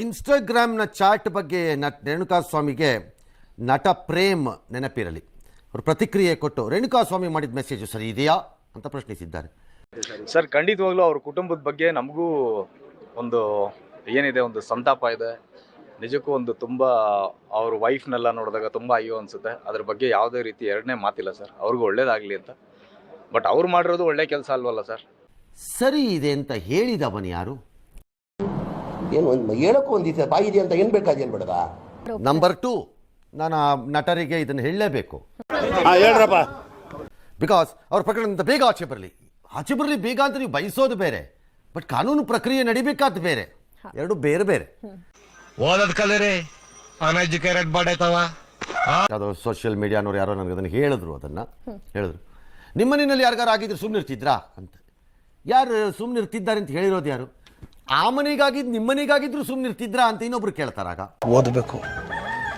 ಇನ್ಸ್ಟಾಗ್ರಾಮ್ನ chat ಬಗ್ಗೆ ರೇಣುಕಾಸ್ವಾಮಿಗೆ ನಟ ಪ್ರೇಮ್ ನೆನಪಿರಲಿ. ಅವರು ಪ್ರತಿಕ್ರಿಯೆ ಕೊಟ್ಟು ರೇಣುಕಾಸ್ವಾಮಿ ಮಾಡಿದ ಮೆಸೇಜು ಸರಿ ಇದೆಯಾ ಅಂತ ಪ್ರಶ್ನಿಸಿದ್ದಾರೆ. ಸರ್, ಖಂಡಿತವಾಗ್ಲೂ ಅವ್ರ ಕುಟುಂಬದ ಬಗ್ಗೆ ನಮಗೂ ಒಂದು ಏನಿದೆ, ಒಂದು ಸಂತಾಪ ಇದೆ. ನಿಜಕ್ಕೂ ಒಂದು ತುಂಬ ಅವ್ರ ವೈಫ್ನೆಲ್ಲ ನೋಡಿದಾಗ ತುಂಬ ಅಯ್ಯೋ ಅನಿಸುತ್ತೆ. ಅದ್ರ ಬಗ್ಗೆ ಯಾವುದೇ ರೀತಿ ಎರಡನೇ ಮಾತಿಲ್ಲ ಸರ್. ಅವ್ರಿಗೂ ಒಳ್ಳೇದಾಗಲಿ ಅಂತ. ಬಟ್ ಅವ್ರು ಮಾಡಿರೋದು ಒಳ್ಳೆ ಕೆಲಸ ಅಲ್ವಲ್ಲ ಸರ್. ಸರಿ ಇದೆ ಅಂತ ಹೇಳಿದವನು ಯಾರು? ಏನು ಹೇಳಕ್ಕೂ ಒಂದಿದೆ ಬಾಯಿ ಇದೆ ಅಂತ ಏನು ಬೇಕಾದೇನು ಬೇಡದ. ನಂಬರ್ 2, ನಾನು ಆ ನಟರಿಗೆ ಇದನ್ನು ಹೇಳಲೇಬೇಕು. ಹೇಳ್ರಪ್ಪ. ಬಿಕಾಸ್ ಅವ್ರ ಪ್ರಕರಣದಿಂದ ಬೇಗ ಆಚೆ ಬರಲಿ ಬೇಗ ಅಂತ ನೀವು ಬಯಸೋದು ಬೇರೆ, ಬಟ್ ಕಾನೂನು ಪ್ರಕ್ರಿಯೆ ನಡಿಬೇಕಾದ ಬೇರೆ. ಎರಡು ಬೇರೆ ಬೇರೆ. ಓದದ್ ಕಲರಿ ಅನ್ಎಜುಕೇಟೆಡ್ ಬಾಡೈತವ. ಯಾವುದೋ ಸೋಷಿಯಲ್ ಮೀಡಿಯಾನವ್ರು ಯಾರೋ ನನಗೆ ಅದನ್ನು ಹೇಳಿದ್ರು. ನಿಮ್ಮ ಮನೆಯಲ್ಲಿ ಯಾರಿಗಾರು ಆಗಿದ್ರು ಸುಮ್ಮನೆ ಇರ್ತಿದ್ರಾ ಅಂತ. ಯಾರು ಸುಮ್ಮನೆ ಇರ್ತಿದ್ದಾರೆ ಅಂತ ಹೇಳಿರೋದು ಯಾರು? ಆ ಮನೆಗಾಗಿದ್ದು ನಿಮ್ಮ ಮನೆಗಾಗಿದ್ರು ಸುಮ್ಮನೆ ಇರ್ತಿದ್ರಾ ಅಂತ ಇನ್ನೊಬ್ರು ಕೇಳ್ತಾರಾಗ. ಓದಬೇಕು,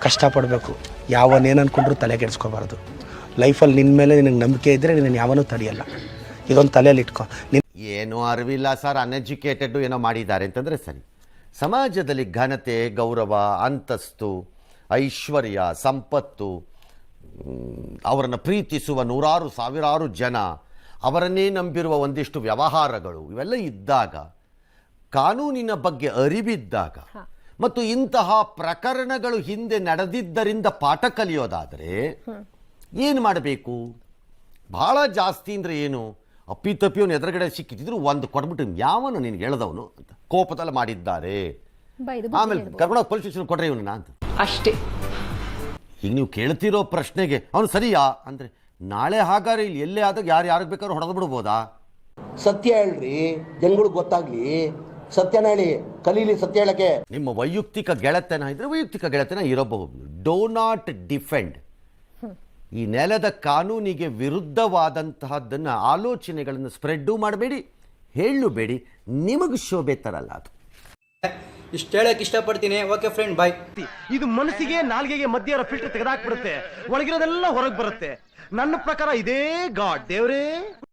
ಕಷ್ಟಪಡಬೇಕು, ಯಾವನೇನು ಅನ್ಕೊಂಡ್ರು ತಲೆ ಕೆಡಿಸ್ಕೋಬಾರ್ದು. ಲೈಫಲ್ಲಿ ನಿನ್ನ ಮೇಲೆ ನಿನಗೆ ನಂಬಿಕೆ ಇದ್ದರೆ ನಿನ್ನ ಯಾವನೂ ತಡೆಯಲ್ಲ. ಇದೊಂದು ತಲೆಯಲ್ಲಿ ಇಟ್ಕೊ. ಏನೂ ಅರಿವಿಲ್ಲ ಸರ್, ಅನ್ಎಜುಕೇಟೆಡ್ ಏನೋ ಮಾಡಿದ್ದಾರೆ ಅಂತಂದರೆ ಸರಿ. ಸಮಾಜದಲ್ಲಿ ಘನತೆ, ಗೌರವ, ಅಂತಸ್ತು, ಐಶ್ವರ್ಯ, ಸಂಪತ್ತು, ಅವರನ್ನು ಪ್ರೀತಿಸುವ ನೂರಾರು ಸಾವಿರಾರು ಜನ, ಅವರನ್ನೇ ನಂಬಿರುವ ಒಂದಿಷ್ಟು ವ್ಯವಹಾರಗಳು, ಇವೆಲ್ಲ ಇದ್ದಾಗ, ಕಾನೂನಿನ ಬಗ್ಗೆ ಅರಿವಿದ್ದಾಗ ಮತ್ತು ಇಂತಹ ಪ್ರಕರಣಗಳು ಹಿಂದೆ ನಡೆದಿದ್ದರಿಂದ ಪಾಠ ಕಲಿಯೋದಾದರೆ ಏನು ಮಾಡಬೇಕು? ಭಾಳ ಜಾಸ್ತಿ ಅಂದರೆ ಏನು, ಅಪ್ಪಿತಪ್ಪಿಯವನು ಎದುರುಗಡೆ ಸಿಕ್ಕಿದ್ರು ಒಂದು ಕೊಟ್ಬಿಟ್ಟು ಯಾವನು ನಿನ್ಗೆ ಹೇಳ್ದವನು ಅಂತ ಕೋಪದಲ್ಲಿ ಮಾಡಿದ್ದಾರೆ, ಆಮೇಲೆ ಕರ್ನಾಟಕ ಪೊಲೀಸ್ ಸ್ಟೇಷನ್ ಕೊಟ್ರೆ ಇವನನ್ನ ಅಂತ ಅಷ್ಟೇ. ಈಗ ನೀವು ಕೇಳ್ತಿರೋ ಪ್ರಶ್ನೆಗೆ ಅವನು ಸರಿಯಾ ಅಂದರೆ ನಾಳೆ ಹಾಗಾದ್ರೆ ಇಲ್ಲಿ ಎಲ್ಲೇ ಆದಾಗ ಯಾರಿಗೆ ಬೇಕಾದ್ರೂ ಹೊಡೆದು ಬಿಡ್ಬೋದಾ? ಸತ್ಯ ಹೇಳ್ರಿ, ಜನಗಳಿಗೆ ಗೊತ್ತಾಗ್ಲಿ. ಸತ್ಯನ ಹೇಳಿ, ಕಲೀಲಿ ಸತ್ಯ ಹೇಳಕ್ಕೆ. ನಿಮ್ಮ ವೈಯಕ್ತಿಕ ಗೆಳೆತನ ಇದ್ರೆ ವೈಯಕ್ತಿಕ ಗೆಳೆತನ ಇರಬಹುದು. Do not defend. ಈ ನೆಲದ ಕಾನೂನಿಗೆ ವಿರುದ್ಧವಾದಂತಹದ್ದನ್ನು, ಆಲೋಚನೆಗಳನ್ನು ಸ್ಪ್ರೆಡ್ಡು ಮಾಡಬೇಡಿ, ಹೇಳಬೇಡಿ. ನಿಮಗೆ ಶೋಭೆ ತರಲ್ಲ ಅದು. ಇಷ್ಟು ಹೇಳಕ್ಕೆ ಇಷ್ಟಪಡ್ತೀನಿ. ಓಕೆ ಫ್ರೆಂಡ್, ಬಾಯ್. ಇದು ಮನಸ್ಸಿಗೆ ನಾಲ್ಗೆಗೆ ಮಧ್ಯ ಇರೋ ಫಿಲ್ಟರ್ ತೆಗೆದಾಕ್ಬಿಡುತ್ತೆ, ಒಳಗಿರೋದೆಲ್ಲ ಹೊರಗೆ ಬರುತ್ತೆ. ನನ್ನ ಪ್ರಕಾರ ಇದೇ ಗಾಡ್ ದೇವ್ರೇ.